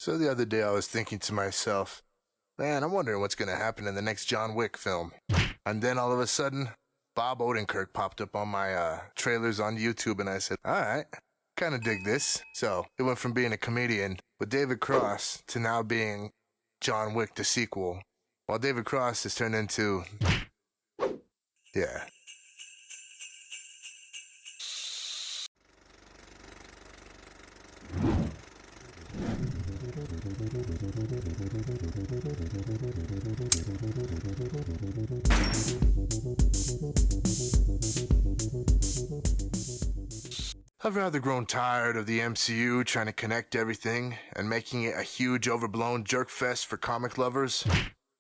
So the other day I was thinking to myself, man, I'm wondering what's going to happen in the next John Wick film. And then all of a sudden, Bob Odenkirks popped up on my trailers on YouTube, and I said, all right, kind of dig this. So it went from being a comedian with David Cross to now being John Wick, the sequel. While David Cross has turned into, yeah. I've rather grown tired of the MCU trying to connect everything and making it a huge overblown jerk fest for comic lovers.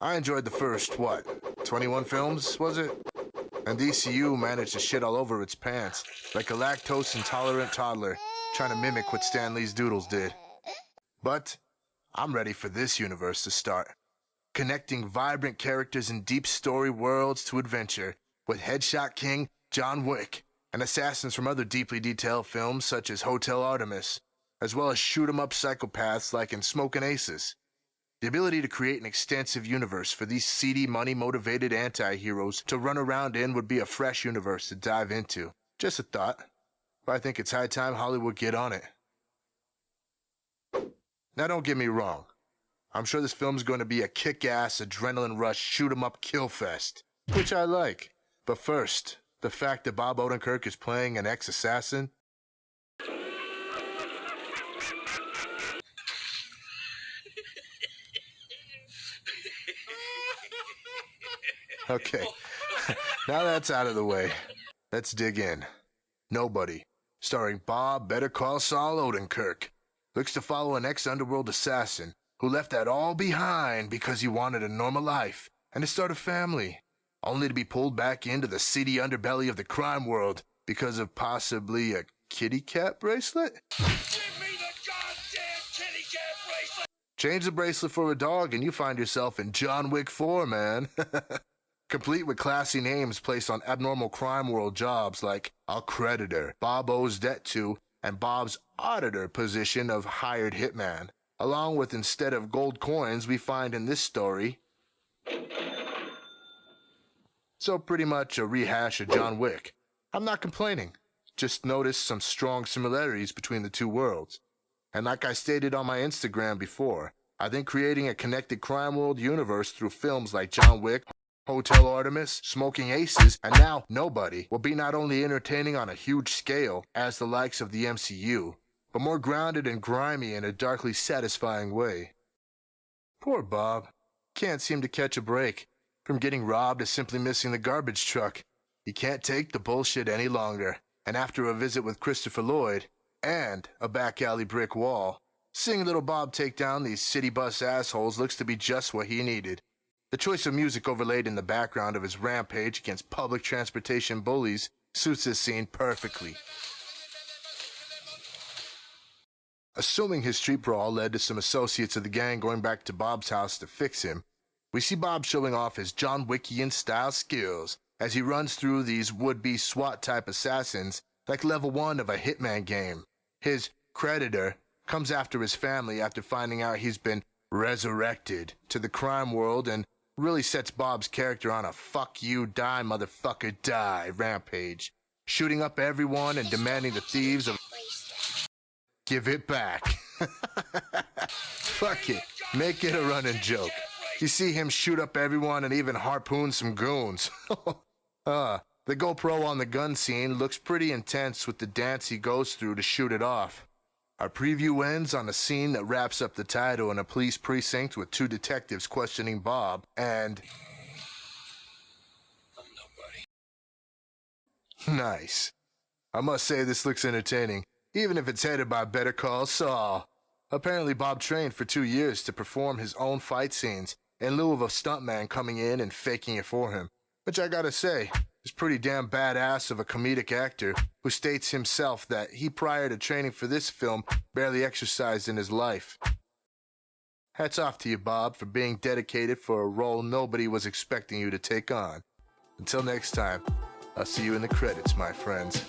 I enjoyed the first, 21 films, was it? And DCU managed to shit all over its pants, like a lactose-intolerant toddler, trying to mimic what Stan Lee's Doodles did. But I'm ready for this universe to start, connecting vibrant characters in deep story worlds to adventure, with Headshot King John Wick, and assassins from other deeply detailed films such as Hotel Artemis, as well as shoot-'em-up psychopaths like in Smokin' Aces. The ability to create an extensive universe for these seedy, money-motivated anti-heroes to run around in would be a fresh universe to dive into. Just a thought, but I think it's high time Hollywood get on it. Now don't get me wrong, I'm sure this film's going to be a kick-ass, adrenaline rush, shoot-'em-up kill fest, which I like. But first, the fact that Bob Odenkirks is playing an ex-assassin? Okay, now that's out of the way, let's dig in. Nobody, starring Bob Better Call Saul Odenkirks, looks to follow an ex-underworld assassin who left that all behind because he wanted a normal life and to start a family, only to be pulled back into the seedy underbelly of the crime world because of possibly a kitty cat bracelet? Give me the goddamn kitty cat bracelet! Change the bracelet for a dog and you find yourself in John Wick 4, man. Complete with classy names placed on abnormal crime world jobs like a creditor, Bob owes debt to, and Bob's auditor position of hired hitman, along with, instead of gold coins we find in this story. So pretty much a rehash of John Wick. I'm not complaining, just noticed some strong similarities between the two worlds. And like I stated on my Instagram before, I think creating a connected crime world universe through films like John Wick, Hotel Artemis, Smokin' Aces, and now Nobody will be not only entertaining on a huge scale as the likes of the MCU, but more grounded and grimy in a darkly satisfying way. Poor Bob. Can't seem to catch a break. From getting robbed to simply missing the garbage truck. He can't take the bullshit any longer, and after a visit with Christopher Lloyd, and a back alley brick wall, seeing little Bob take down these city bus assholes looks to be just what he needed. The choice of music overlaid in the background of his rampage against public transportation bullies suits this scene perfectly. Assuming his street brawl led to some associates of the gang going back to Bob's house to fix him, we see Bob showing off his John Wickian-style skills as he runs through these would-be SWAT-type assassins like level 1 of a Hitman game. His creditor comes after his family after finding out he's been resurrected to the crime world and really sets Bob's character on a fuck you, die motherfucker, die rampage, shooting up everyone and demanding the thieves of give it back. Fuck it, make it a running joke. You see him shoot up everyone and even harpoon some goons. The GoPro on the gun scene looks pretty intense with the dance he goes through to shoot it off. Our preview ends on a scene that wraps up the title in a police precinct with two detectives questioning Bob and... Nice. I must say this looks entertaining, even if it's headed by Better Call Saul. Apparently Bob trained for 2 years to perform his own fight scenes in lieu of a stuntman coming in and faking it for him, which I gotta say is pretty damn badass of a comedic actor who states himself that he, prior to training for this film, barely exercised in his life. Hats off to you, Bob, for being dedicated for a role nobody was expecting you to take on. Until next time, I'll see you in the credits, my friends.